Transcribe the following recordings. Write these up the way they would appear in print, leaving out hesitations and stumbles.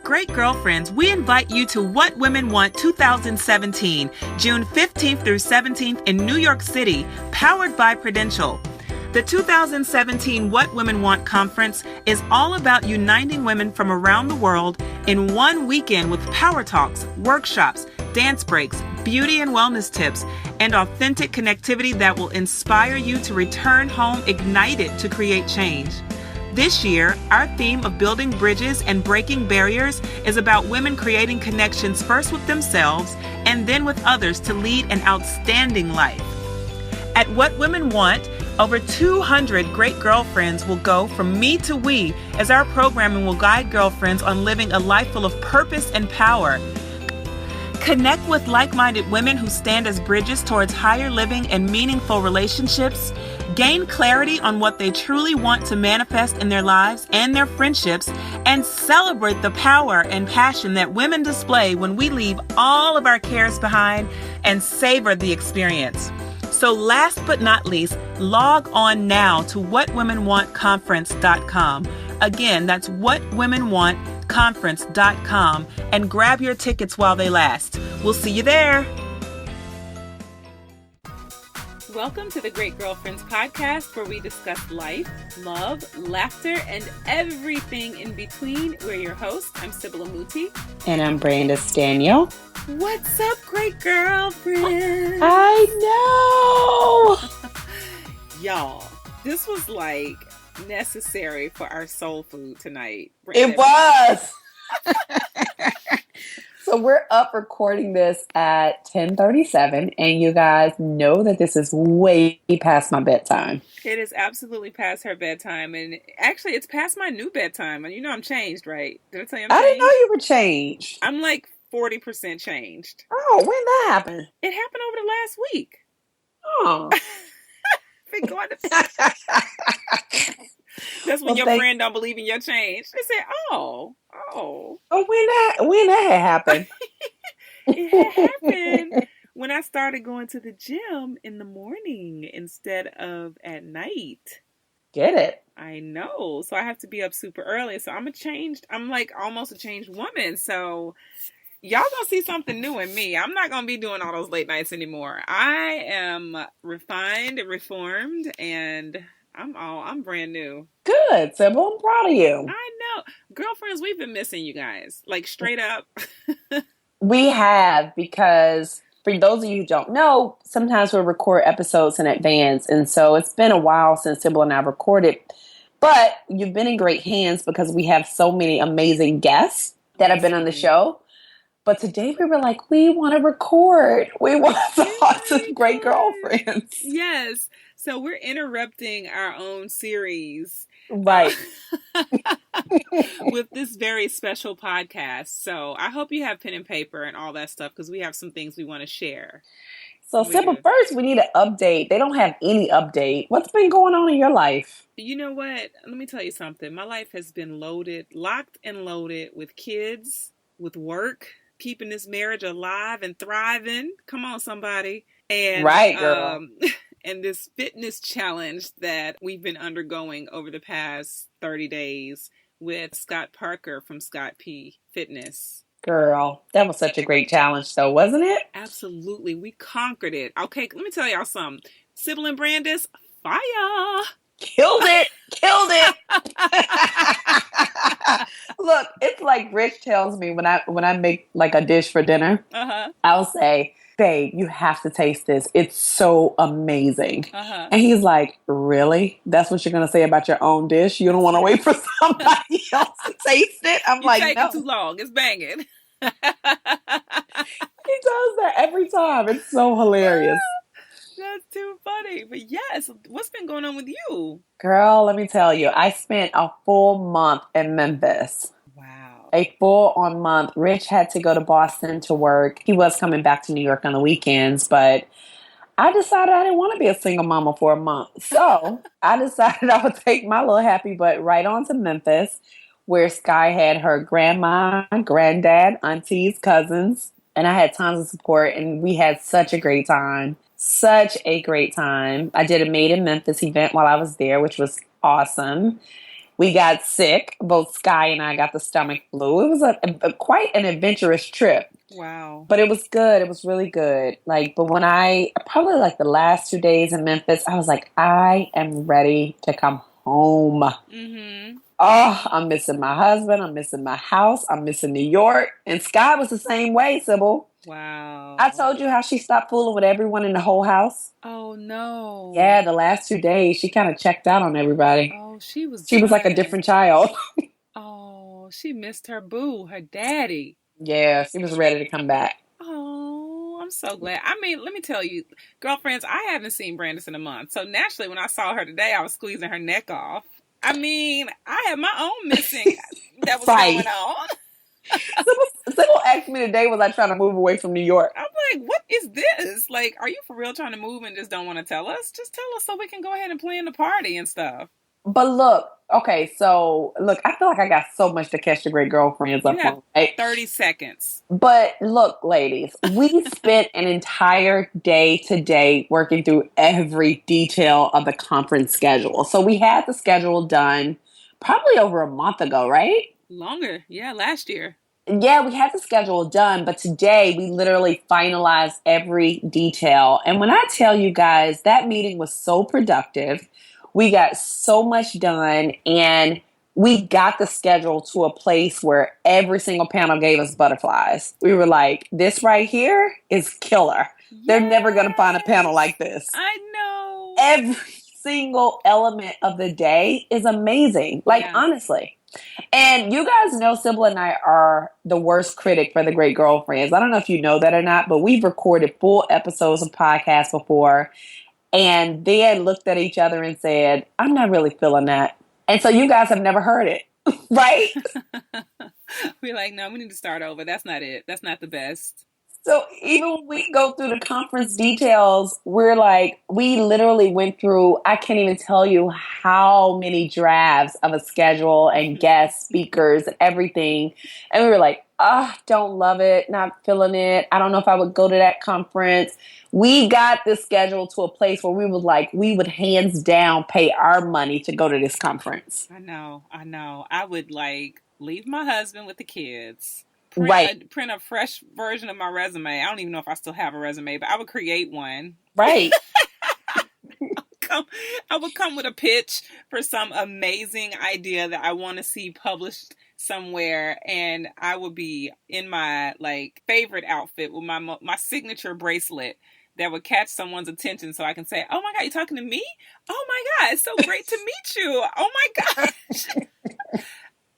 Great Girlfriends, we invite you to What Women Want 2017, June 15th through 17th in New York City, powered by Prudential. The 2017 What Women Want Conference is all about uniting women from around the world in one weekend with power talks, workshops, dance breaks, beauty and wellness tips, and authentic connectivity that will inspire you to return home ignited to create change. This year, our theme of building bridges and breaking barriers is about women creating connections first with themselves and then with others to lead an outstanding life. At What Women Want, over 200 great girlfriends will go from me to we as our programming will guide girlfriends on living a life full of purpose and power. Connect with like-minded women who stand as bridges towards higher living and meaningful relationships. Gain clarity on what they truly want to manifest in their lives and their friendships, and celebrate the power and passion that women display when we leave all of our cares behind and savor the experience. So last but not least, log on now to whatwomenwantconference.com. Again, that's whatwomenwantconference.com and grab your tickets while they last. We'll see you there. Welcome to the Great Girlfriends podcast, where we discuss life, love, laughter, and everything in between. We're your hosts. I'm Sybil Amuti. And I'm Branda Staniel. What's up, great girlfriend? I know! Y'all, this was like necessary for our soul food tonight. It was! So we're up recording this at 10:37, and you guys know that this is way past my bedtime. It is absolutely past her bedtime, and actually it's past my new bedtime. And you know I'm changed, right? Did I tell you I'm changed? I didn't know you were changed. I'm like 40% changed. Oh, when that happened? It happened over the last week. Oh. Been going to That's when your friend don't believe in your change. They say, oh. Oh, when that had happened? It had happened when I started going to the gym in the morning instead of at night. Get it? I know. So I have to be up super early. So I'm like almost a changed woman. So y'all gonna see something new in me. I'm not gonna be doing all those late nights anymore. I am refined and reformed, and I'm brand new. Good, Sybil. I'm proud of you. I know. Girlfriends, we've been missing you guys. Like, straight up. We have, because for those of you who don't know, sometimes we'll record episodes in advance. And so it's been a while since Sybil and I recorded. But you've been in great hands because we have so many amazing guests that have been on the show. But today we were like, we want to record. We want to talk to great girlfriends. Yes. So we're interrupting our own series. Right. With this very special podcast. So I hope you have pen and paper and all that stuff, because we have some things we want to share. So Sybil, first we need an update. They don't have any update. What's been going on in your life? You know what? Let me tell you something. My life has been locked and loaded with kids, with work, keeping this marriage alive and thriving. Come on, somebody. And right, girl. And this fitness challenge that we've been undergoing over the past 30 days with Scott Parker from Scott P Fitness. Girl, that was such a great challenge though, wasn't it? Absolutely. We conquered it. Okay, let me tell y'all something. Sybil and Brandis, fire! Killed it! Look, it's like Rich tells me when I make like a dish for dinner, I'll say, babe, you have to taste this. It's so amazing. And he's like, really? That's what you're going to say about your own dish? You don't want to wait for somebody else to taste it? I'm like, no. It's too long. It's banging. He does that every time. It's so hilarious. That's too funny. But yes, what's been going on with you? Girl, let me tell you. I spent a full month in Memphis. Wow. A full-on month. Rich had to go to Boston to work. He was coming back to New York on the weekends, but I decided I didn't want to be a single mama for a month. So I decided I would take my little happy butt right on to Memphis, where Sky had her grandma, granddad, aunties, cousins, and I had tons of support, and we had such a great time. Such a great time. I did a Made in Memphis event while I was there, which was awesome. We got sick. Both Sky and I got the stomach flu. It was quite an adventurous trip, Wow. but it was good. It was really good. Like, but when I probably like the last 2 days in Memphis, I was like, I am ready to come home. Mm-hmm. Oh, I'm missing my husband. I'm missing my house. I'm missing New York. And Sky was the same way, Sybil. I Wow. told you how she stopped fooling with everyone in the whole house. Oh no. Yeah, the last 2 days, she kind of checked out on everybody. Oh, she was She was like a done. different child. Oh, she missed her boo, her daddy. Yeah, she was ready to come back. Oh, I'm so glad. I mean, let me tell you, girlfriends, I haven't seen Brandis in a month. So naturally, when I saw her today, I was squeezing her neck off. I mean, I had my own missing that was going Right. on. Sybil asked me today, was I trying to move away from New York? I'm like, what is this? Like, are you for real trying to move and just don't want to tell us? Just tell us so we can go ahead and plan the party and stuff. But look, okay, so look, I feel like I got so much to catch the great girlfriends You up have on, right? 30 seconds. But look, ladies, we spent an entire day today working through every detail of the conference schedule. So we had the schedule done probably over a month ago, right? Longer. Yeah, last year. Yeah, we had the schedule done, but today we literally finalized every detail. And when I tell you guys, that meeting was so productive. We got so much done, and we got the schedule to a place where every single panel gave us butterflies. We were like, this right here is killer. They're never going to find a panel like this. I know. Every single element of the day is amazing. Like, Yeah. honestly. And you guys know Sybil and I are the worst critic for the Great Girlfriends. I don't know if you know that or not, but we've recorded full episodes of podcasts before and then looked at each other and said, I'm not really feeling that. And so you guys have never heard it, right? We're like, no, we need to start over. That's not it. That's not the best. So even when we go through the conference details, we're like, we literally went through, I can't even tell you how many drafts of a schedule and guest speakers and everything. And we were like, don't love it, not feeling it. I don't know if I would go to that conference. We got this schedule to a place where we was like, we would hands down pay our money to go to this conference. I know. I would like leave my husband with the kids. Right. Print a fresh version of my resume. I don't even know if I still have a resume, but I would create one. Right. I would come with a pitch for some amazing idea that I want to see published somewhere, and I would be in my like favorite outfit with my signature bracelet that would catch someone's attention, so I can say, "Oh my God, you talking to me? Oh my God, it's so great to meet you! Oh my gosh!"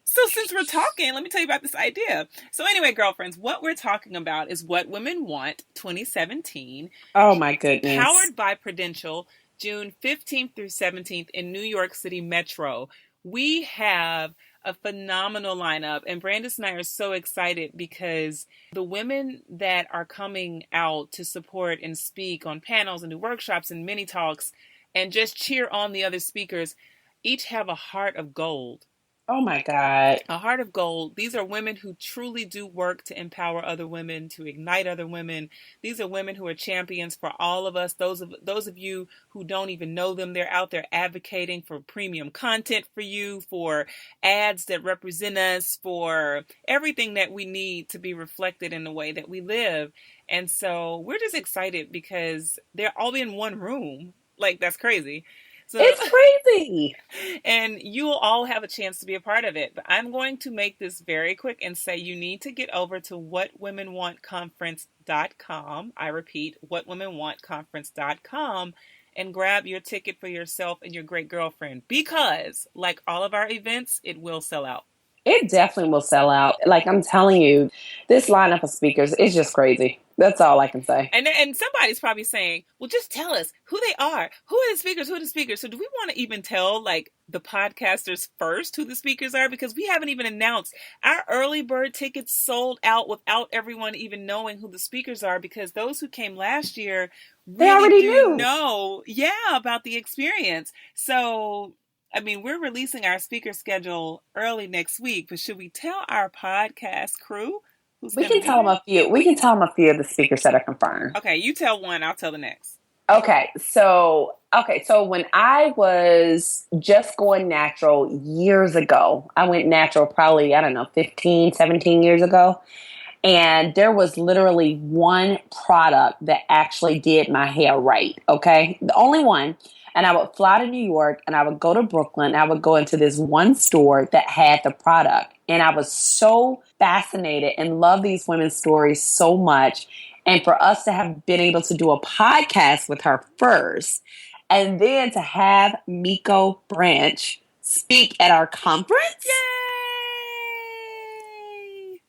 So since we're talking, let me tell you about this idea. So anyway, girlfriends, what we're talking about is What Women Want 2017. Oh my goodness. Powered by Prudential, June 15th through 17th in New York City Metro. We have a phenomenal lineup, and Brandis and I are so excited because the women that are coming out to support and speak on panels and do workshops and mini talks and just cheer on the other speakers each have a heart of gold. Oh my God. A heart of gold. These are women who truly do work to empower other women, to ignite other women. These are women who are champions for all of us. Those of you who don't even know them, they're out there advocating for premium content for you, for ads that represent us, for everything that we need to be reflected in the way that we live. And so we're just excited because they're all in one room. Like, that's crazy. So, it's crazy. And you will all have a chance to be a part of it. But I'm going to make this very quick and say you need to get over to whatwomenwantconference.com. I repeat, whatwomenwantconference.com and grab your ticket for yourself and your great girlfriend. Because, like all of our events, it will sell out. It definitely will sell out. Like I'm telling you, this lineup of speakers is just crazy. That's all I can say. And somebody's probably saying, well, just tell us who they are. Who are the speakers? Who are the speakers? So do we want to even tell like the podcasters first who the speakers are? Because we haven't even announced. Our early bird tickets sold out without everyone even knowing who the speakers are, because those who came last year really they already do know about the experience. So I mean, we're releasing our speaker schedule early next week, but should we tell our podcast crew who's we can tell them a few. We can tell them a few of the speakers that are confirmed. Okay, you tell one, I'll tell the next. So when I was just going natural years ago, I went natural probably, I don't know, 15, 17 years ago. And there was literally one product that actually did my hair right. Okay. The only one. And I would fly to New York and I would go to Brooklyn. I would go into this one store that had the product. And I was so fascinated and love these women's stories so much. And for us to have been able to do a podcast with her first, and then to have Miko Branch speak at our conference, Yay!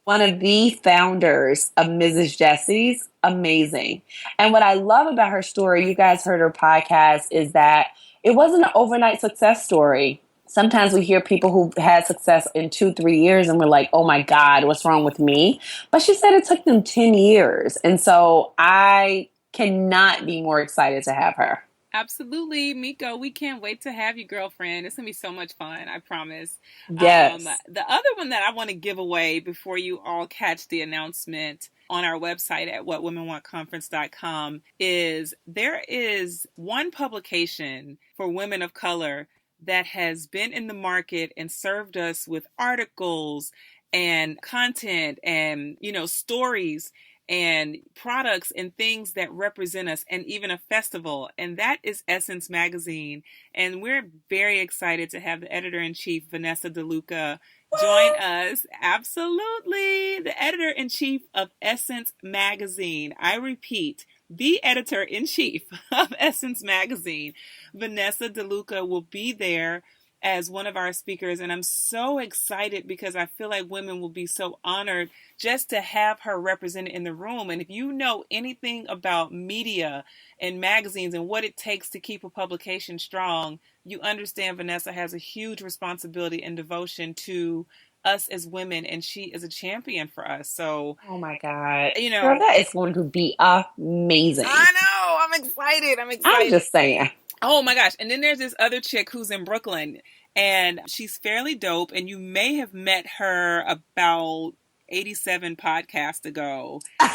one of the founders of Mrs. Jesse's, amazing. And what I love about her story, you guys heard her podcast, is that it wasn't an overnight success story. Sometimes we hear people who had success in 2, 3 years and we're like, oh my God, what's wrong with me? But she said it took them 10 years. And so I cannot be more excited to have her. Absolutely, Miko. We can't wait to have you, girlfriend. It's going to be so much fun, I promise. Yes. The other one that I want to give away before you all catch the announcement on our website at whatwomenwantconference.com is there is one publication for women of color that has been in the market and served us with articles and content and, stories and products and things that represent us, and even a festival, and that is Essence Magazine. And we're very excited to have the editor-in-chief, Vanessa DeLuca, join us. Absolutely. The editor-in-chief of Essence Magazine. I repeat, the editor-in-chief of Essence Magazine, Vanessa DeLuca, will be there as one of our speakers, and I'm so excited because I feel like women will be so honored just to have her represented in the room. And if you know anything about media and magazines and what it takes to keep a publication strong, you understand Vanessa has a huge responsibility and devotion to us as women, and she is a champion for us. So, oh my God. Girl, that is going to be amazing. I know. I'm excited. I'm just saying. Oh my gosh. And then there's this other chick who's in Brooklyn, and she's fairly dope, and you may have met her about 87 podcasts ago. Look,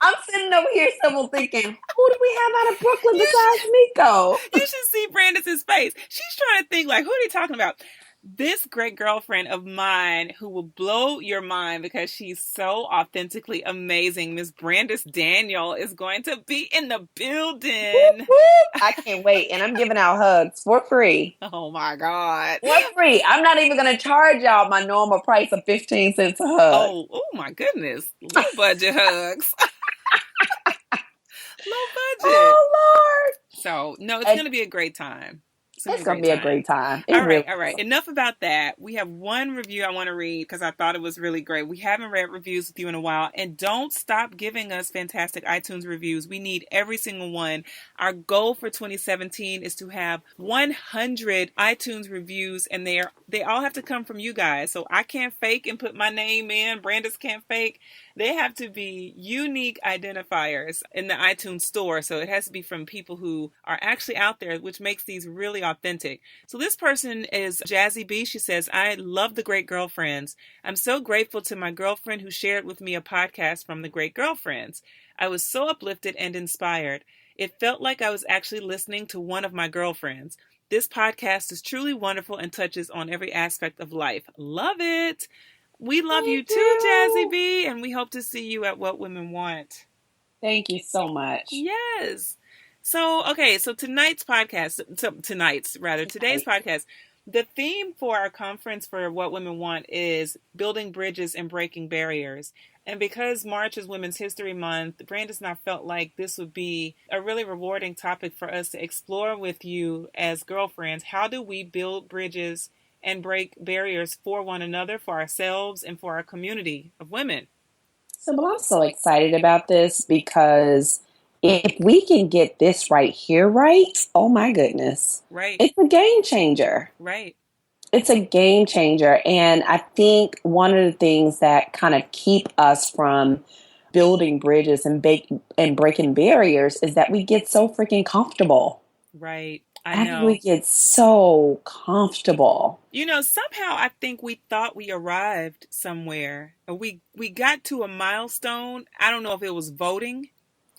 I'm sitting over here still thinking, who do we have out of Brooklyn besides Miko? You should see Brandis' face. She's trying to think, like, who are they talking about? This great girlfriend of mine who will blow your mind because she's so authentically amazing, Miss Brandis Daniel, is going to be in the building. Whoop, whoop. I can't wait. And I'm giving out hugs for free. Oh my God. For free. I'm not even going to charge y'all my normal price of 15 cents a hug. Oh my goodness. Low budget hugs. Low budget. Oh, Lord. So, no, it's going to be a great time. It's going to be a great time. All right. Enough about that. We have one review I want to read because I thought it was really great. We haven't read reviews with you in a while. And don't stop giving us fantastic iTunes reviews. We need every single one. Our goal for 2017 is to have 100 iTunes reviews, and they all have to come from you guys. So I can't fake and put my name in. Brandis can't fake. They have to be unique identifiers in the iTunes store. So it has to be from people who are actually out there, which makes these really authentic. So this person is Jazzy B. She says, I love the Great Girlfriends. I'm so grateful to my girlfriend who shared with me a podcast from the Great Girlfriends. I was so uplifted and inspired. It felt like I was actually listening to one of my girlfriends. This podcast is truly wonderful and touches on every aspect of life. Love it. We love you too, Jazzy B, and we hope to see you at What Women Want. Thank you so much. Yes. So today's podcast, the theme for our conference for What Women Want is building bridges and breaking barriers. And because March is Women's History Month, Brandis and I felt like this would be a really rewarding topic for us to explore with you as girlfriends. How do we build bridges and break barriers for one another, for ourselves, and for our community of women? So, well, I'm so excited about this because if we can get this right here right, oh my goodness. Right. It's a game changer. Right. It's a game changer. And I think one of the things that kind of keep us from building bridges and breaking barriers is that we get so freaking comfortable. Right. I know. We get so comfortable. Somehow I think we thought we arrived somewhere. We got to a milestone. I don't know if it was voting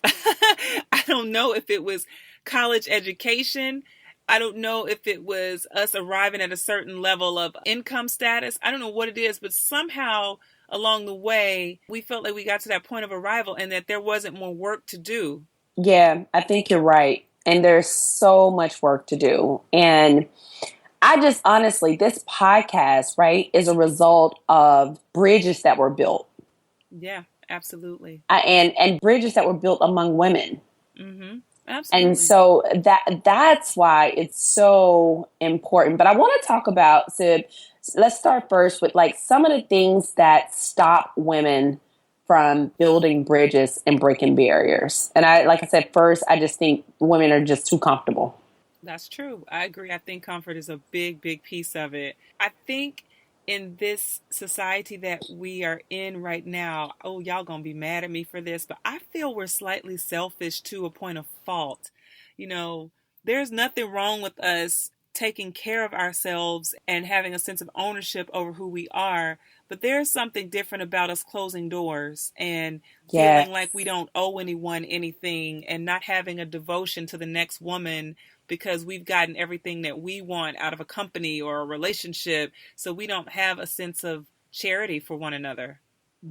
I don't know if it was college education. I don't know if it was us arriving at a certain level of income status. I don't know what it is, but somehow along the way, we felt like we got to that point of arrival and that there wasn't more work to do. Yeah, I think you're right. And there's so much work to do. And I just honestly, this podcast, right, is a result of bridges that were built. Yeah, absolutely. And bridges that were built among women. Mm-hmm. And Absolutely. so that's why it's so important. But I want to talk about, Sib, let's start first with like some of the things that stop women from building bridges and breaking barriers. And like I said, first, I just think women are just too comfortable. That's true. I agree. I think comfort is a big, big piece of it. I think in this society that we are in right now, oh, y'all gonna be mad at me for this, but I feel we're slightly selfish to a point of fault. You know, there's nothing wrong with us taking care of ourselves and having a sense of ownership over who we are, but there's something different about us closing doors and Yeah. feeling like we don't owe anyone anything and not having a devotion to the next woman because we've gotten everything that we want out of a company or a relationship. So we don't have a sense of charity for one another.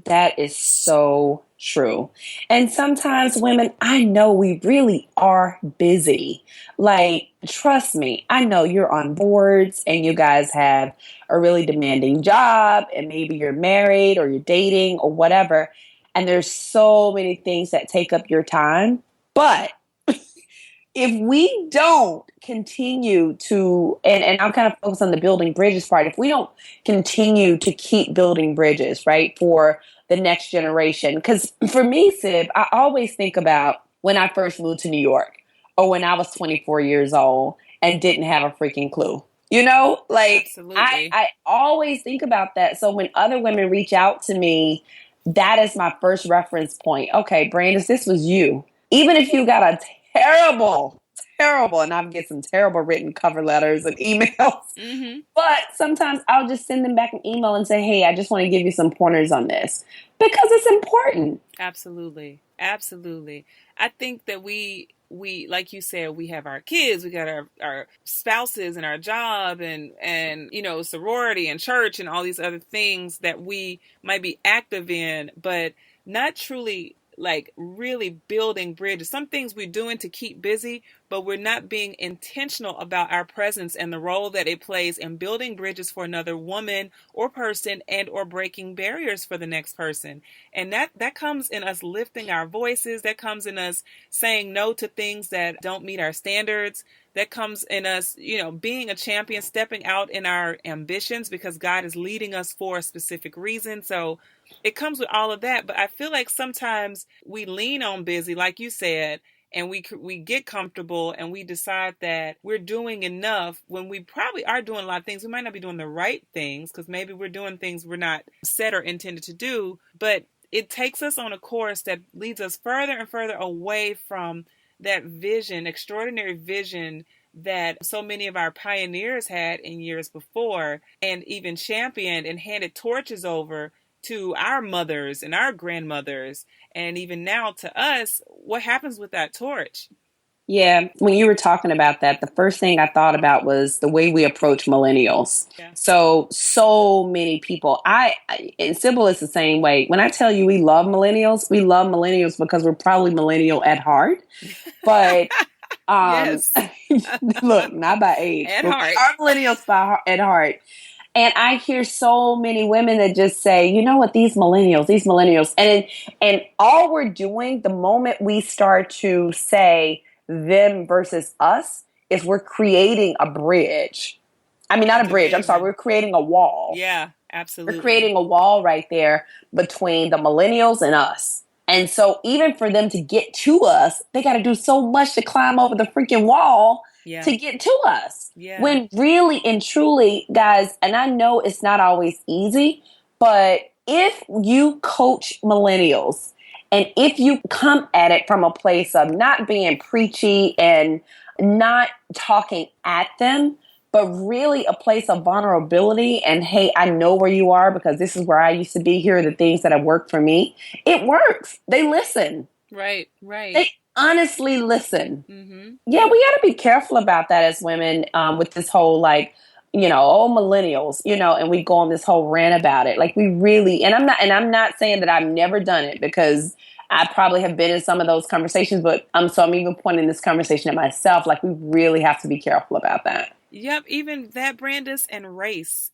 That is so true. And sometimes women, I know we really are busy. Like, trust me, I know you're on boards and you guys have a really demanding job, and maybe you're married or you're dating or whatever. And there's so many things that take up your time. But if we don't continue to, and I'm kind of focused on the building bridges part, if we don't continue to keep building bridges, right, for the next generation, because for me, Sib, I always think about when I first moved to New York or when I was 24 years old and didn't have a freaking clue. You know, like Absolutely. I always think about that. So when other women reach out to me, that is my first reference point. Okay, Brandis, this was you. Even if you got a terrible, and I get some terrible written cover letters and emails. Mm-hmm. But sometimes I'll just send them back an email and say, hey, I just want to give you some pointers on this because it's important. Absolutely. Absolutely. I think that we like you said, we have our kids, we got our spouses and our job and you know, sorority and church and all these other things that we might be active in, but not truly like really building bridges. Some things we're doing to keep busy, but we're not being intentional about our presence and the role that it plays in building bridges for another woman or person and or breaking barriers for the next person. And that comes in us lifting our voices, that comes in us saying no to things that don't meet our standards, that comes in us, you know, being a champion, stepping out in our ambitions because God is leading us for a specific reason. So it comes with all of that, but I feel like sometimes we lean on busy, like you said, and we get comfortable and we decide that we're doing enough when we probably are doing a lot of things. We might not be doing the right things because maybe we're doing things we're not set or intended to do, but it takes us on a course that leads us further and further away from that vision, extraordinary vision that so many of our pioneers had in years before and even championed and handed torches over to our mothers and our grandmothers, and even now to us. What happens with that torch? Yeah, when you were talking about that, the first thing I thought about was the way we approach millennials. Yeah. So many people. And Sybil is the same way. When I tell you we love millennials because we're probably millennial at heart. But Yes. look, not by age, At but we heart. are millennials at heart. And I hear so many women that just say, you know what, these millennials. And all we're doing the moment we start to say them versus us is we're creating a bridge. I mean, not a bridge. I'm sorry. Division. We're creating a wall. Yeah, We're absolutely. creating a wall right there between the millennials and us. And so even for them to get to us, they got to do so much to climb over the freaking wall Yeah. to get to us. Yeah. When really and truly, guys, and I know it's not always easy, but if you coach millennials and if you come at it from a place of not being preachy and not talking at them, but really a place of vulnerability and, hey, I know where you are because this is where I used to be. Here are the things that have worked for me. It works. They listen. Right, right. They honestly listen. Mm-hmm. Yeah, we got to be careful about that as women, with this whole like, oh, millennials, and we go on this whole rant about it. Like we really, and I'm not saying that I've never done it because I probably have been in some of those conversations, but so I'm even pointing this conversation at myself. Like we really have to be careful about that. Yep, even that, Brandis, and race,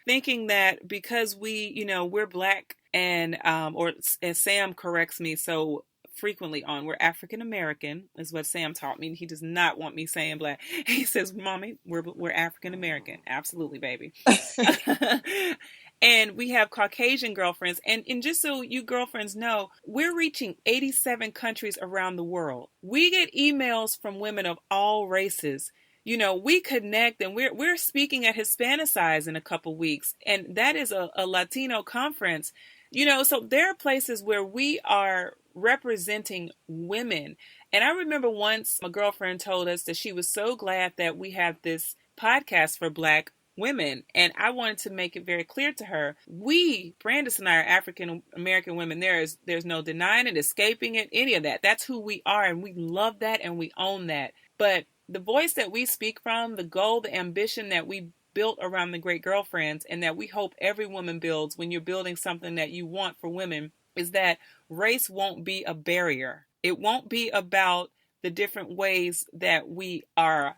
thinking that because we're black and or as Sam corrects me so frequently on, we're African American is what Sam taught me. He does not want me saying black. He says, "Mommy, we're African American." Absolutely, baby. And we have Caucasian girlfriends. And just so you girlfriends know, we're reaching 87 countries around the world. We get emails from women of all races. We connect, and we're speaking at Hispanicize in a couple weeks, and that is a Latino conference. So there are places where we are representing women. And I remember once my girlfriend told us that she was so glad that we have this podcast for Black women. And I wanted to make it very clear to her, Brandis and I, are African American women. There's no denying it, escaping it, any of that. That's who we are, and we love that and we own that. But the voice that we speak from, the goal, the ambition that we built around the Great Girlfriends, and that we hope every woman builds when you're building something that you want for women, is that race won't be a barrier. It won't be about the different ways that we are,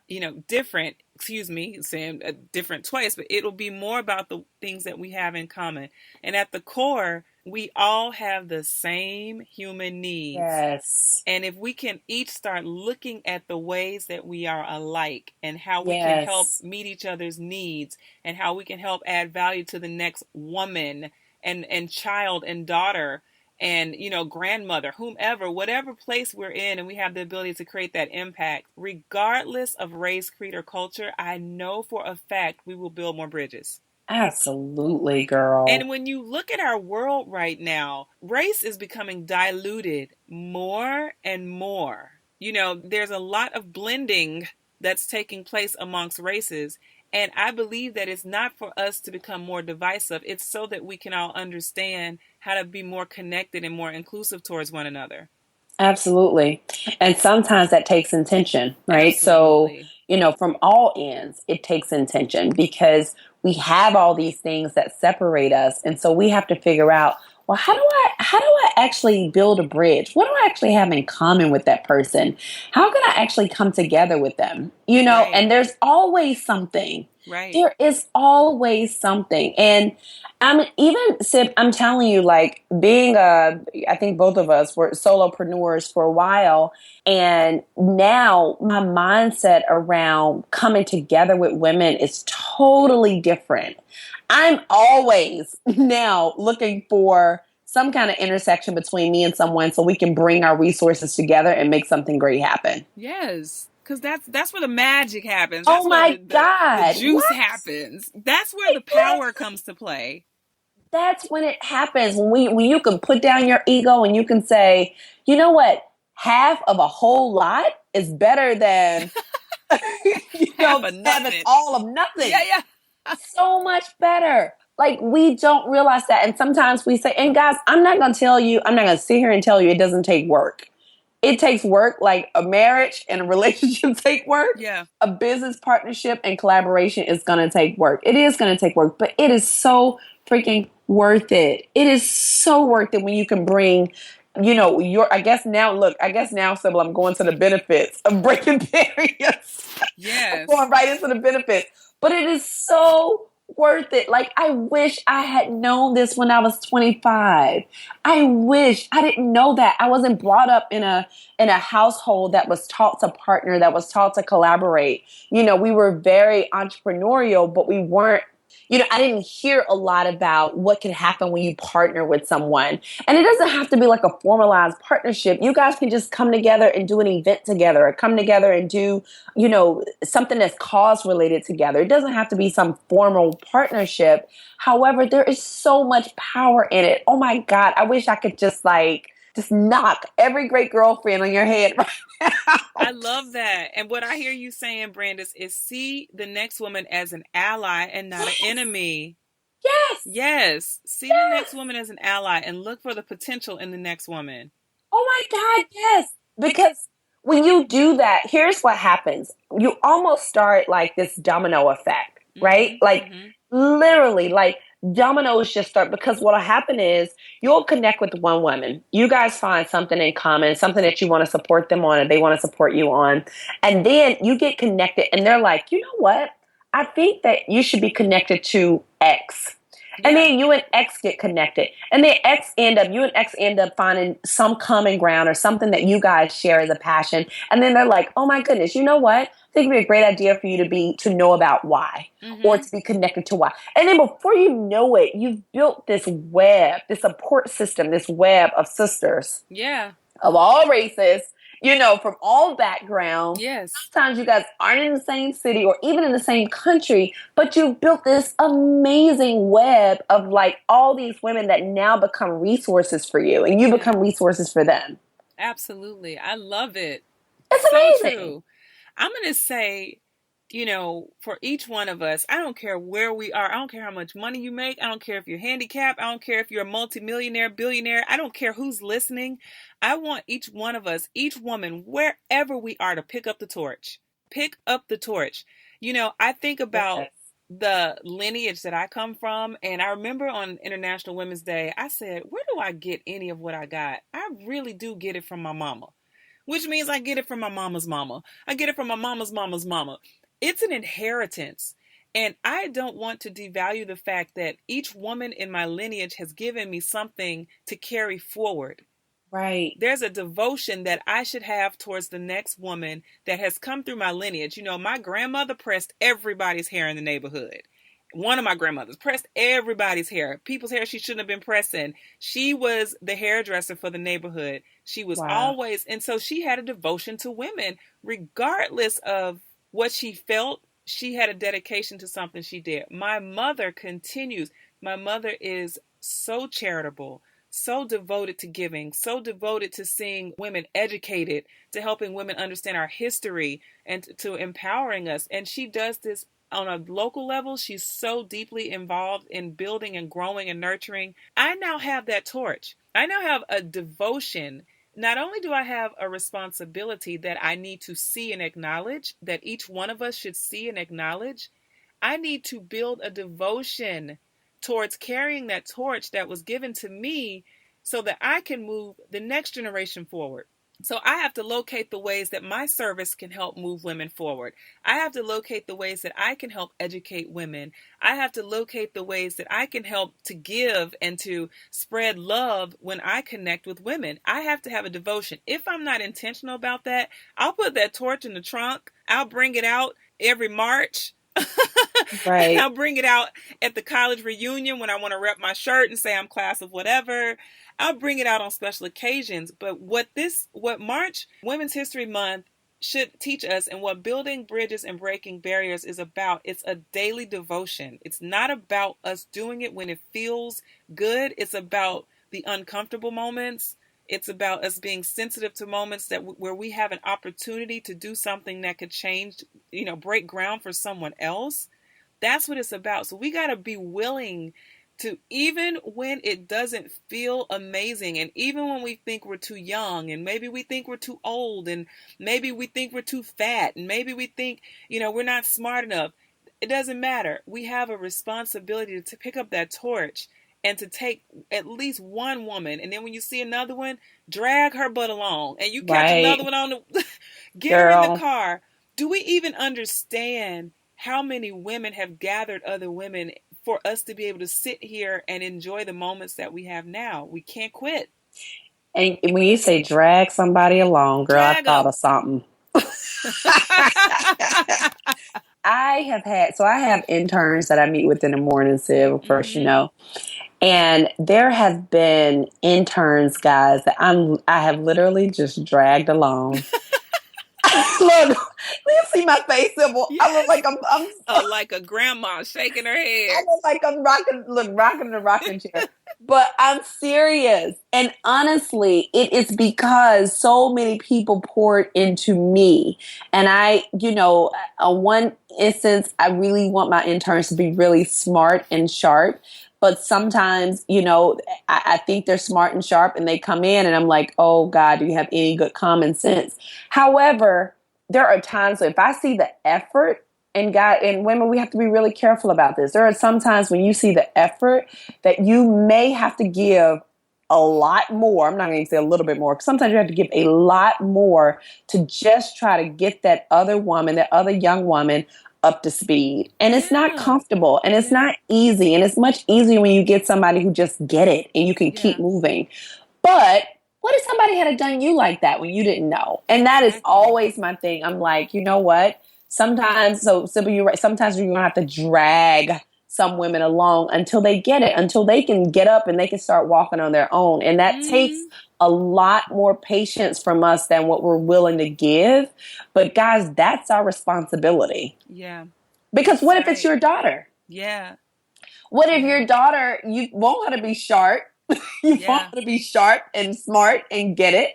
different, excuse me, saying different twice, but it'll be more about the things that we have in common. And at the core, we all have the same human needs. Yes. And if we can each start looking at the ways that we are alike and how we can help Yes. meet each other's needs and how we can help add value to the next woman and child and daughter and, grandmother, whomever, whatever place we're in, and we have the ability to create that impact, regardless of race, creed, or culture, I know for a fact we will build more bridges. Absolutely, girl. And when you look at our world right now, race is becoming diluted more and more. There's a lot of blending that's taking place amongst races. And I believe that it's not for us to become more divisive. It's so that we can all understand how to be more connected and more inclusive towards one another. Absolutely. And sometimes that takes intention, right? So, Absolutely. from all ends, it takes intention because we have all these things that separate us. And so we have to figure out, well, how do I actually build a bridge? What do I actually have in common with that person? How can I actually come together with them? Right. And there's always something. Right. There is always something. And Sip, I'm telling you, like being I think both of us were solopreneurs for a while. And now my mindset around coming together with women is totally different. I'm always now looking for some kind of intersection between me and someone so we can bring our resources together and make something great happen. Yes. Because that's where the magic happens. That's Oh where my the God. juice What? happens. That's where the power comes to play. That's when it happens. When you can put down your ego and you can say, you know what? Half of a whole lot is better than Half of having nothing. all of nothing. Yeah. So much better. Like we don't realize that. And sometimes we say, and guys, I'm not going to sit here and tell you it doesn't take work. It takes work, like a marriage and a relationship take work. Yeah. A business partnership and collaboration is going to take work. It is going to take work, but it is so freaking worth it. It is so worth it when you can bring, I guess now, Sybil, I'm going to the benefits of breaking barriers. I'm Yes. going right into the benefits. But it is so worth it. Like, I wish I had known this when I was 25. I wish I didn't know that. I wasn't brought up in a household that was taught to partner, that was taught to collaborate. We were very entrepreneurial, but we weren't, I didn't hear a lot about what can happen when you partner with someone. And it doesn't have to be like a formalized partnership. You guys can just come together and do an event together, or come together and do, something that's cause related together. It doesn't have to be some formal partnership. However, there is so much power in it. Oh my God. I wish I could just knock every great girlfriend on your head right now. I love that. And what I hear you saying, Brandis, is see the next woman as an ally and not an enemy. Yes. Yes. See the next woman as an ally and look for the potential in the next woman. Oh my God, yes. Because when you do that, here's what happens. You almost start like this domino effect, right? Mhm. Like Mhm. literally, like dominoes just start because what'll happen is you'll connect with one woman. You guys find something in common, something that you want to support them on and they want to support you on. And then you get connected and they're like, you know what? I think that you should be connected to X. And Yeah. then you and X get connected. And then you and X end up finding some common ground or something that you guys share as a passion. And then they're like, oh my goodness, you know what? I think it'd be a great idea for you to know about why or Mhm. to be connected to why. And then before you know it, you've built this web, this support system, this web of sisters Yeah. of all races, from all backgrounds. Yes. Sometimes you guys aren't in the same city or even in the same country, but you've built this amazing web of like all these women that now become resources for you and you Yeah. become resources for them. Absolutely. I love it. So It's amazing. true. I'm going to say, for each one of us, I don't care where we are. I don't care how much money you make. I don't care if you're handicapped. I don't care if you're a multimillionaire, billionaire. I don't care who's listening. I want each one of us, each woman, wherever we are, to pick up the torch. Pick up the torch. I think about Yes. the lineage that I come from, and I remember on International Women's Day, I said, where do I get any of what I got? I really do get it from my mama, which means I get it from my mama's mama. I get it from my mama's mama's mama. It's an inheritance. And I don't want to devalue the fact that each woman in my lineage has given me something to carry forward. Right. There's a devotion that I should have towards the next woman that has come through my lineage. My grandmother pressed everybody's hair in the neighborhood. One of my grandmothers pressed everybody's hair, people's hair she shouldn't have been pressing. She was the hairdresser for the neighborhood. She was Wow. always, and so she had a devotion to women, regardless of what she felt. She had a dedication to something she did. My mother continues. My mother is so charitable, so devoted to giving, so devoted to seeing women educated, to helping women understand our history, and to empowering us. And she does this on a local level. She's so deeply involved in building and growing and nurturing. I now have that torch. I now have a devotion. Not only do I have a responsibility that I need to see and acknowledge, that each one of us should see and acknowledge, I need to build a devotion towards carrying that torch that was given to me so that I can move the next generation forward. So I have to locate the ways that my service can help move women forward. I have to locate the ways that I can help educate women. I have to locate the ways that I can help to give and to spread love when I connect with women. I have to have a devotion. If I'm not intentional about that, I'll put that torch in the trunk. I'll bring it out every March. And Right. I'll bring it out at the college reunion when I want to rep my shirt and say I'm class of whatever. I'll bring it out on special occasions. But what March, Women's History Month, should teach us, and what building bridges and breaking barriers is about, it's a daily devotion. It's not about us doing it when it feels good. It's about the uncomfortable moments. It's about us being sensitive to moments where we have an opportunity to do something that could change, break ground for someone else. That's what it's about. So we got to be willing to, even when it doesn't feel amazing, and even when we think we're too young, and maybe we think we're too old, and maybe we think we're too fat, and maybe we think, we're not smart enough. It doesn't matter. We have a responsibility to pick up that torch and to take at least one woman. And then when you see another one, drag her butt along. And you catch another Right. one on the, get her in the Girl. car. Do we even understand how many women have gathered other women for us to be able to sit here and enjoy the moments that we have now? We can't quit. And when you say drag somebody along, girl, I Drag thought them. of something. I have interns that I meet with in the morning, Sid, of course, Mm-hmm. and there have been interns, guys, that I have literally just dragged along. Look, you see my face, Sybil. I look Yes. like I'm Like a grandma shaking her head. I look like I'm rocking the rocking chair. But I'm serious. And honestly, it is because so many people poured into me. And on one instance, I really want my interns to be really smart and sharp. But sometimes, I think they're smart and sharp and they come in and I'm like, oh God, do you have any good common sense? However, there are times if I see the effort, and God and women, we have to be really careful about this. There are some times when you see the effort that you may have to give a lot more. I'm not going to say a little bit more. Sometimes you have to give a lot more to just try to get that other woman, that other young woman up to speed. And it's not Yeah. comfortable and it's not easy. And it's much easier when you get somebody who just get it and you can keep Yeah. moving. But what if somebody had done you like that when you didn't know? And that is Exactly. always my thing. I'm like, you know what? Sometimes, so Sybil, you're right. Sometimes you're going to have to drag some women along until they get it, until they can get up and they can start walking on their own. And that takes a lot more patience from us than what we're willing to give. But guys, that's our responsibility. Yeah. Because That's what if it's right. your daughter? Yeah. What if Yeah. your daughter, you want her to be sharp, you want Yeah. her to be sharp and smart and get it,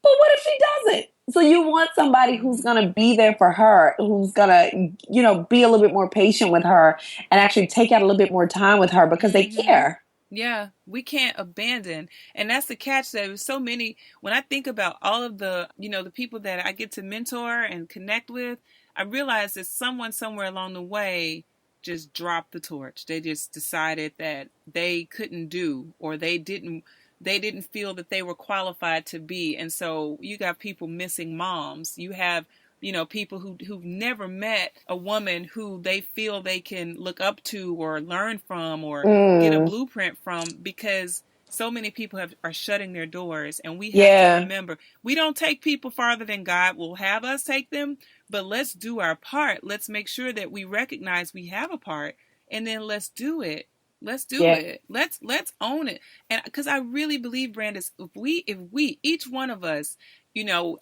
but what if she doesn't? So you want somebody who's Mhm. going to be there for her, who's going to, be a little bit more patient with her and actually take out a little bit more time with her because they Mhm. care. Yeah, we can't abandon. And that's the catch, that there's so many. When I think about all of the, the people that I get to mentor and connect with, I realize that someone somewhere along the way just dropped the torch. They just decided that they couldn't do, or they didn't feel that they were qualified to be. And so you got people missing moms. You have people who've never met a woman who they feel they can look up to or learn from or get a Mm, blueprint from, because so many people are shutting their doors. And we have to yeah. remember, we don't take people farther than God will have us take them, but let's do our part. Let's make sure that we recognize we have a part, and then let's do it. Let's do Yeah. it. Let's own it. And because I really believe, Brandis, if we each one of us,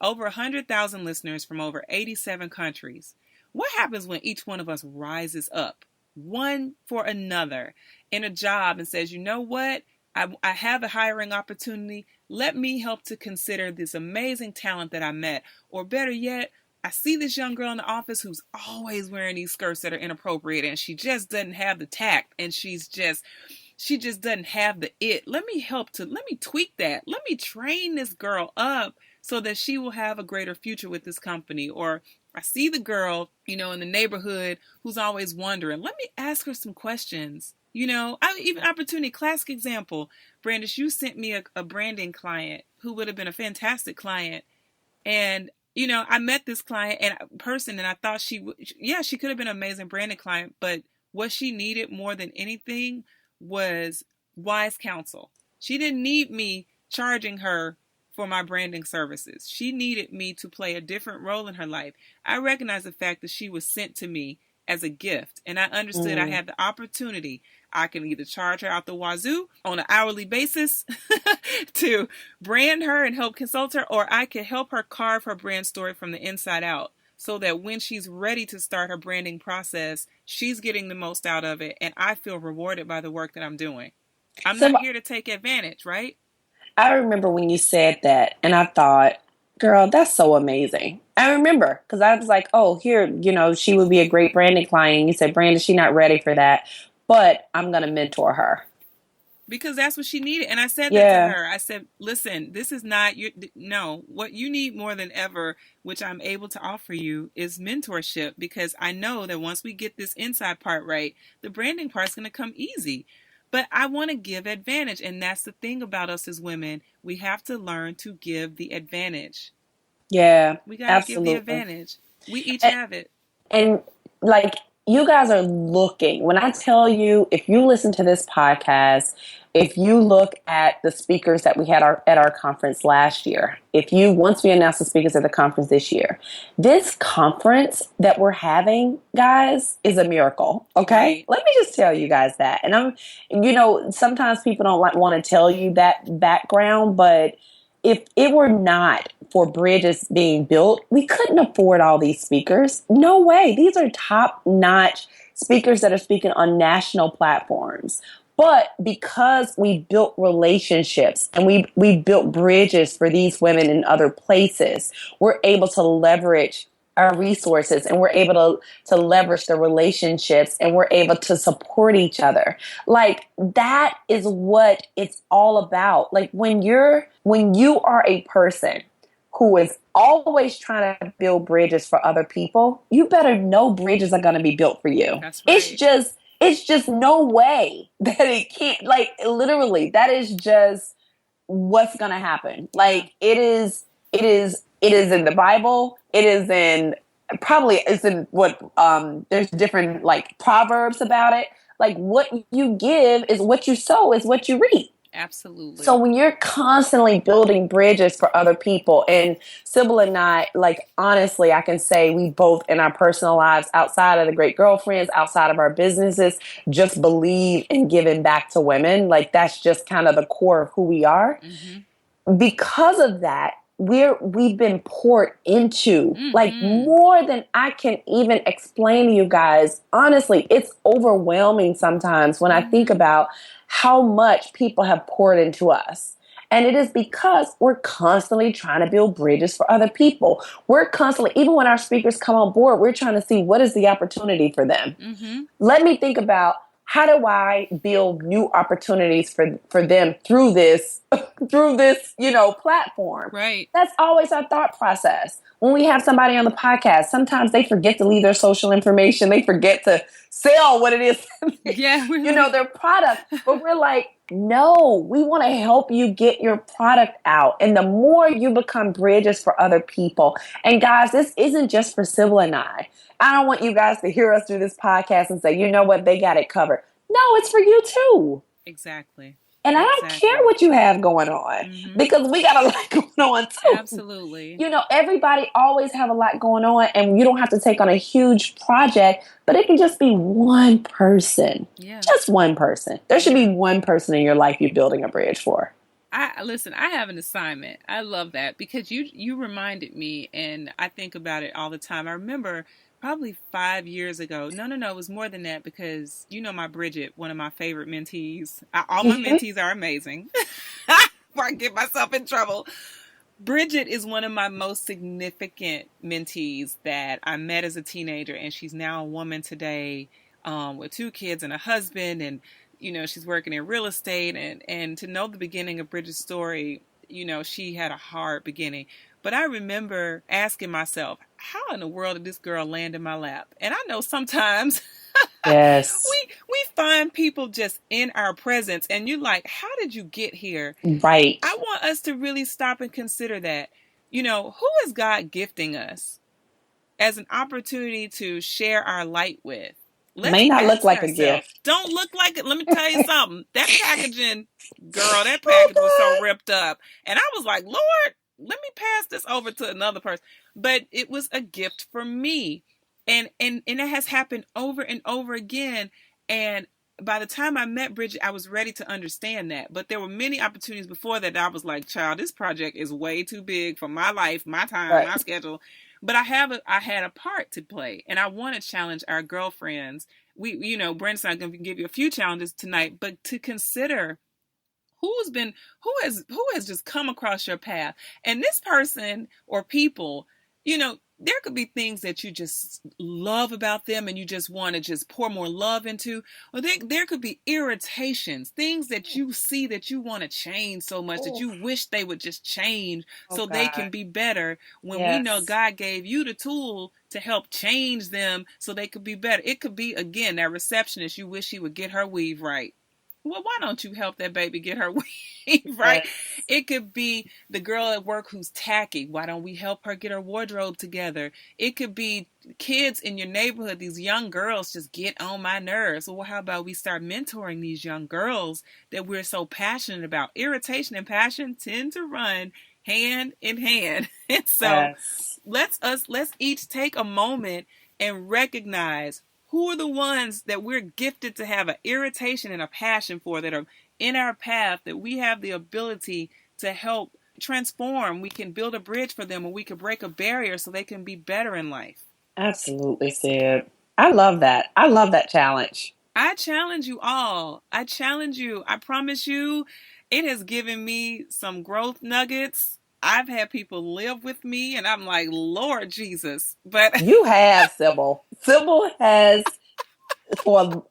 over 100,000 listeners from over 87 countries, what happens when each one of us rises up one for another in a job and says, you know what? I have a hiring opportunity. Let me help to consider this amazing talent that I met. Or better yet, I see this young girl in the office who's always wearing these skirts that are inappropriate, and she just doesn't have the tact, and she just doesn't have the it. Let me tweak that. Let me train this girl up so that she will have a greater future with this company. Or I see the girl, in the neighborhood who's always wondering. Let me ask her some questions. Even opportunity, classic example. Brandis, you sent me a branding client who would have been a fantastic client. And I met this client and person, and I thought she could have been an amazing branding client, but what she needed more than anything was wise counsel. She didn't need me charging her for my branding services. She needed me to play a different role in her life. I recognize the fact that she was sent to me as a gift, and I understood I Mm, had the opportunity. I can either charge her out the wazoo on an hourly basis to brand her and help consult her, or I can help her carve her brand story from the inside out, so that when she's ready to start her branding process, she's getting the most out of it, and I feel rewarded by the work that I'm doing. I'm So not here to take advantage, right? I remember when you said that, and I thought, girl, that's so amazing. I remember because I was like, oh, here, she would be a great branding client. You said, Brandon, she's not ready for that, but I'm going to mentor her. Because that's what she needed. And I said that to Yeah. her. I said, listen, this is not your, no, what you need more than ever, which I'm able to offer you, is mentorship. Because I know that once we get this inside part right, the branding part's going to come easy. But I want to give advantage. And that's the thing about us as women. We have to learn to give the advantage. Yeah, We got to give the absolutely. advantage. We each And, have it. and like you guys are looking, when I tell you, if you listen to this podcast, if you look at the speakers that we had at our conference last year, once we announced the speakers at the conference this year, this conference that we're having, guys, is a miracle. Okay. Right. Let me just tell you guys that. And sometimes people don't want to tell you that background, but if it were not for bridges being built, we couldn't afford all these speakers. No way. These are top notch speakers that are speaking on national platforms. But because we built relationships and we built bridges for these women in other places, we're able to leverage our resources, and we're able to leverage the relationships, and we're able to support each other. Like, that is what it's all about. Like, when you are a person who is always trying to build bridges for other people, you better know bridges are going to be built for you. That's right. It's just no way that it can't, like, literally, that is just what's going to happen. Yeah. Like, it is in the Bible. It is in, probably it's in what, there's different like proverbs about it. Like, what you give is what you sow, is what you reap. So Absolutely. when you're constantly building bridges for other people, and Sybil and I, like, honestly, I can say we both in our personal lives, outside of the Great Girlfriends, outside of our businesses, just believe in giving back to women. Like, that's just kind of the core of who we are. Mm-hmm. Because of that, we've been poured into, like, Mm-hmm. more than I can even explain to you guys. Honestly, it's overwhelming sometimes when I think Mm-hmm. about how much people have poured into us. And it is because we're constantly trying to build bridges for other people. We're constantly, even when our speakers come on board, we're trying to see what is the opportunity for them. Mm-hmm. Let me think about, how do I build new opportunities for them through this through this, platform. Right. That's always our thought process. When we have somebody on the podcast, sometimes they forget to leave their social information. They forget to sell what it is, Yeah, we're like, their product. But we're like, no, we want to help you get your product out. And the more you become bridges for other people. And guys, this isn't just for Sybil and I. I don't want you guys to hear us do this podcast and say, you know what, they got it covered. No, it's for you too. exactly. And I don't care Exactly. what you have going on, Mm-hmm. because we got a lot going on too. Absolutely. Everybody always have a lot going on, and you don't have to take on a huge project, but it can just be one person. Yeah. Just one person. There should be Yeah. one person in your life you're building a bridge for. I listen, I have an assignment. I love that because you reminded me, and I think about it all the time. I remember probably 5 years ago. No, it was more than that, because my Bridget, one of my favorite mentees. All my mentees are amazing. Before I get myself in trouble. Bridget is one of my most significant mentees that I met as a teenager, and she's now a woman today, with 2 kids and a husband, and she's working in real estate. And to know the beginning of Bridget's story, she had a hard beginning. But I remember asking myself, how in the world did this girl land in my lap? And I know sometimes Yes. we find people just in our presence, and you're like, how did you get here? Right. I want us to really stop and consider that. Who is God gifting us as an opportunity to share our light with? Let's May not look ask like a ourselves. gift. Don't look like it. Let me tell you something. That packaging, girl, that Oh, package was so God. ripped up. And I was like, Lord, let me pass this over to another person. But it was a gift for me. And it has happened over and over again. And by the time I met Bridget, I was ready to understand that. But there were many opportunities before that I was like, child, this project is way too big for my life, my time, Right. my schedule. But I had a part to play, and I want to challenge our girlfriends. Brent's not going to give you a few challenges tonight, but to consider who has just come across your path. And this person or people, there could be things that you just love about them and you just want to just pour more love into. Or there could be irritations, things that you see that you want to change so much that Oh, you wish they would just change oh so they God. can be better, when we know Yes. God gave you the tool to help change them so they could be better. It could be, again, that receptionist, you wish she would get her weave right. Well, why don't you help that baby get her weave right? Yes. It could be the girl at work who's tacky. Why don't we help her get her wardrobe together? It could be kids in your neighborhood. These young girls just get on my nerves. Well, how about we start mentoring these young girls that we're so passionate about? Irritation and passion tend to run hand in hand. And so Yes. let's each take a moment and recognize who are the ones that we're gifted to have an irritation and a passion for, that are in our path, that we have the ability to help transform. We can build a bridge for them, or we can break a barrier so they can be better in life. Absolutely, Sid. I love that. I love that challenge. I challenge you all. I challenge you. I promise you, it has given me some growth nuggets. I've had people live with me, and I'm like, Lord Jesus. But You have, Sybil. Sybil has for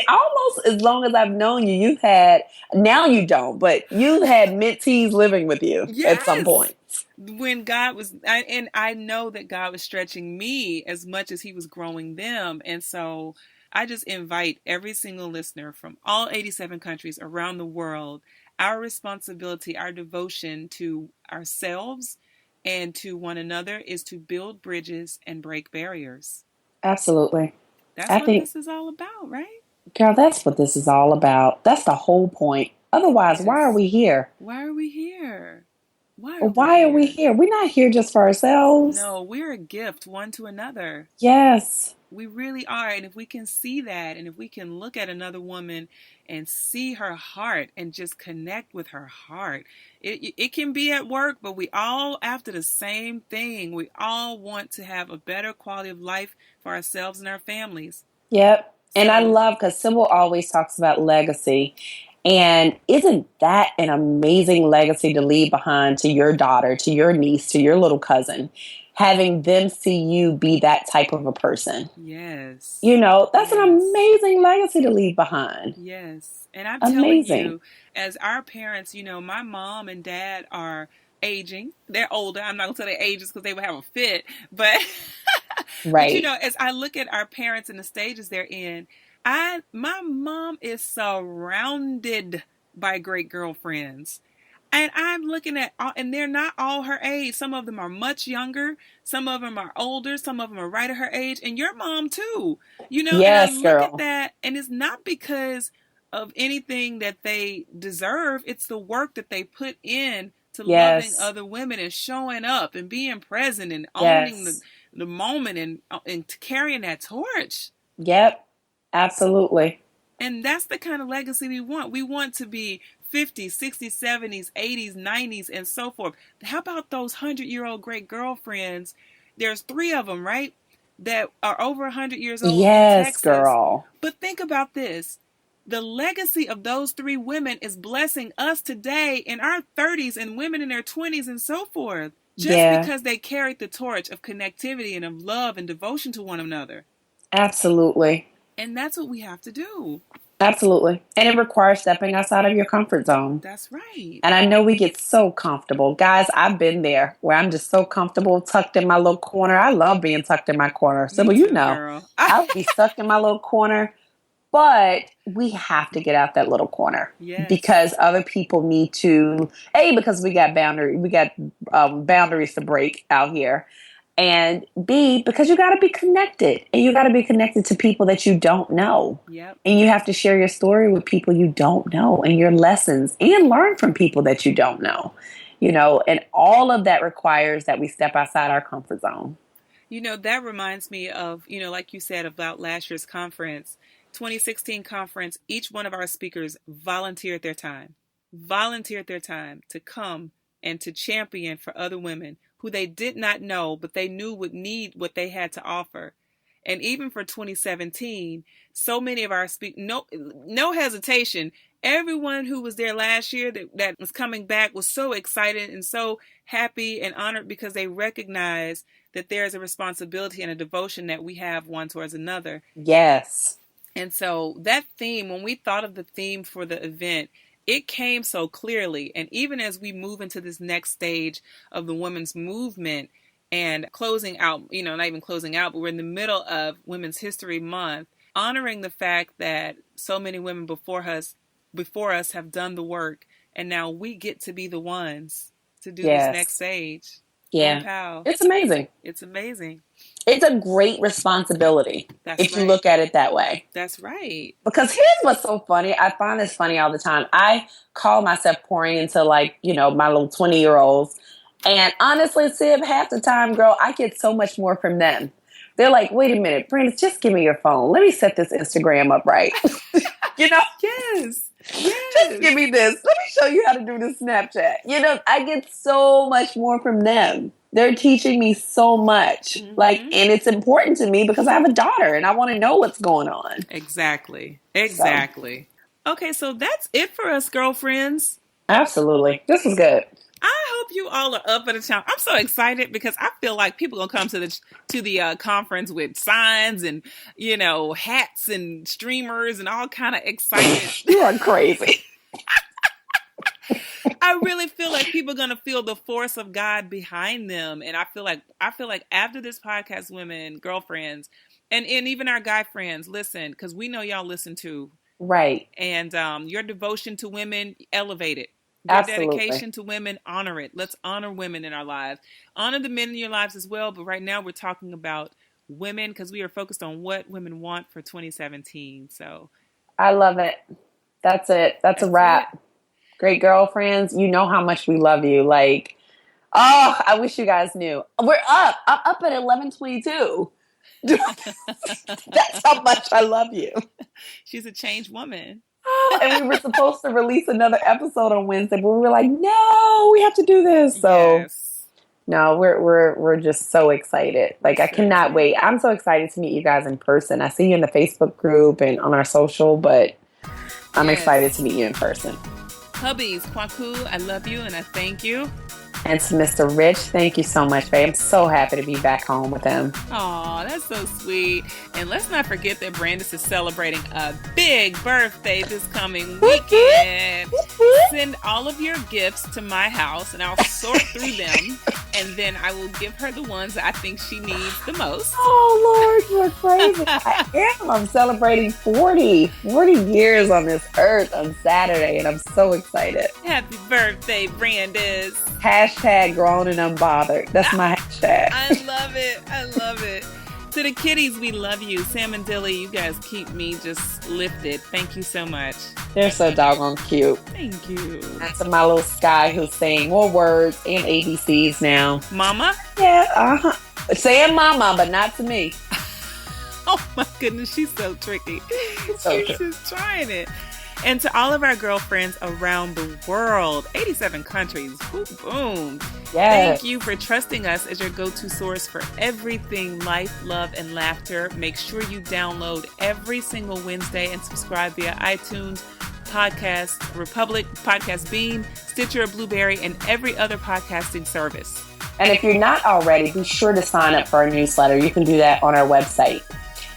almost as long as I've known you. You've had, now you don't, but you've had mentees living with you at some yes, point. when and I know that God was stretching me as much as He was growing them. And so I just invite every single listener from all 87 countries around the world, our responsibility, our devotion to ourselves and to one another is to build bridges and break barriers. Absolutely. That's I what think, this is all about, right? girl, that's what this is all about. That's the whole point. Otherwise, why are Yes. we here? Why are we here? Why are we Why are we here? here? We're not here just for ourselves. No, we're a gift one to another. Yes. We really are. And if we can see that, and if we can look at another woman and see her heart and just connect with her heart, it can be at work, but we all after the same thing. We all want to have a better quality of life for ourselves and our families. Yep. And I So, love because Sybil always talks about legacy. And isn't that an amazing legacy to leave behind to your daughter, to your niece, to your little cousin? Having them see you be that type of a person. yes, You know, that's an yes. amazing legacy to leave behind. Yes. And I'm telling Amazing. you, as our parents, my mom and dad are aging. They're older. I'm not going to tell their ages because they would have a fit. But, but Right. as I look at our parents and the stages they're in, my mom is surrounded by great girlfriends. And I'm looking at, and they're not all her age. Some of them are much younger. Some of them are older. Some of them are right at her age. And your mom, too. And I Yes, look at girl. that, and it's not because of anything that they deserve. It's the work that they put in to loving Yes. other women and showing up and being present and owning Yes. the moment and carrying that torch. Yep. Absolutely. And that's the kind of legacy we want. We want to be 50s, 60s, 70s, 80s, 90s, and so forth. How about those 100-year-old great girlfriends? There's three of them, right? That are over 100 years old in Yes, Texas. girl. But think about this. The legacy of those three women is blessing us today in our 30s and women in their 20s and so forth. Just Yeah. because they carried the torch of connectivity and of love and devotion to one another. Absolutely. And that's what we have to do. Absolutely. And it requires stepping outside of your comfort zone. That's right. And I know we get so comfortable. Guys, I've been there where I'm just so comfortable tucked in my little corner. I love being tucked in my corner. So, Me but you too, know, girl. I'll be stuck in my little corner. But we have to get out that little corner Yes. because other people need to, because we got boundaries to break out here. And B, because you got to be connected and you got to be connected to people that you don't know. Yep. And you have to share your story with people you don't know and your lessons and learn from people that you don't know, and all of that requires that we step outside our comfort zone. That reminds me of, like you said about last year's conference, 2016 conference, each one of our speakers volunteered their time to come and to champion for other women who they did not know, but they knew would need what they had to offer. And even for 2017, so many of our no hesitation. Everyone who was there last year that was coming back was so excited and so happy and honored because they recognize that there is a responsibility and a devotion that we have one towards another. Yes. And so that theme, when we thought of the theme for the event, it came so clearly. And even as we move into this next stage of the women's movement and closing out, not even closing out, but we're in the middle of Women's History Month, honoring the fact that so many women before us have done the work. And now we get to be the ones to do this next Yes. stage. Yeah. Pow. It's amazing. It's amazing. It's a great responsibility That's if you right. look at it that way. That's right. Because here's what's so funny. I find this funny all the time. I call myself pouring into my little 20-year-olds. And honestly, Sib, half the time, girl, I get so much more from them. They're like, wait a minute, Brandon, just give me your phone. Let me set this Instagram up right. Yes. Just give me this. Let me show you how to do this Snapchat. I get so much more from them. They're teaching me so much. Mm-hmm. And it's important to me because I have a daughter and I want to know what's going on. Exactly. Okay, so that's it for us, girlfriends. Absolutely. This was good. I hope you all are up at the time. I'm so excited because I feel like people gonna come to the conference with signs and hats and streamers and all kind of excited. You are crazy. I really feel like people are gonna feel the force of God behind them, and I feel like after this podcast, women, girlfriends, and even our guy friends, listen, because we know y'all listen too. Right. And your devotion to women, elevate it. Your Absolutely. dedication to women, honor it. Let's honor women in our lives. Honor the men in your lives as well. But right now we're talking about women because we are focused on what women want for 2017. So I love it. That's it. That's a wrap. It. Great girlfriends. You know how much we love you. Like, oh, I wish you guys knew. We're up. I'm up at 11:22. That's how much I love you. She's a changed woman. Oh, and we were supposed to release another episode on Wednesday, but we were like, no, we have to do this. So yes. No, we're just so excited. Like, I cannot wait. I'm so excited to meet you guys in person. I see you in the Facebook group and on our social, but I'm excited to meet you in person. Hubbies, Kwaku, I love you and I thank you. And to Mr. Rich, thank you so much, babe. I'm so happy to be back home with him. Aw, that's so sweet. And let's not forget that Brandis is celebrating a big birthday this coming weekend. Send all of your gifts to my house and I'll sort through them. And then I will give her the ones that I think she needs the most. Oh, Lord, you're crazy. I am. I'm celebrating 40 years on this earth on Saturday, and I'm so excited. Happy birthday, Brandis. Hashtag grown and unbothered. That's my hashtag. I love it. I love it. To the kiddies, we love you. Sam and Dilly, you guys keep me just lifted. Thank you so much. They're so doggone cute. Thank you. And to my little Sky who's saying more words and ABCs now. Mama? Yeah, saying mama, but not to me. Oh my goodness, she's so tricky. She's just trying it. And to all of our girlfriends around the world, 87 countries, boom, boom. Yes. Thank you for trusting us as your go-to source for everything life, love, and laughter. Make sure you download every single Wednesday and subscribe via iTunes, Podcast Republic, Podcast Bean, Stitcher, Blueberry, and every other podcasting service. And if you're not already, be sure to sign up for our newsletter. You can do that on our website.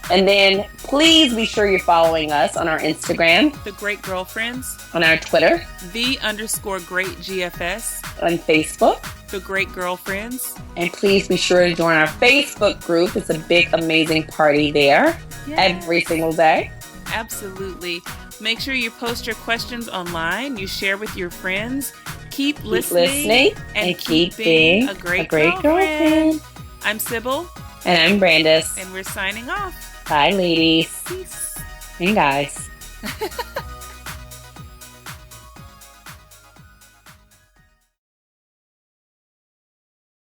And then please be sure you're following us on our Instagram. The Great Girlfriends. On our Twitter. _Great GFS. On Facebook. The Great Girlfriends. And please be sure to join our Facebook group. It's a big, amazing party there every single day. Absolutely. Make sure you post your questions online. You share with your friends. Keep listening and keep being a great girlfriend. I'm Sybil. And I'm Brandis. And we're signing off. Bye, ladies. Peace. And guys.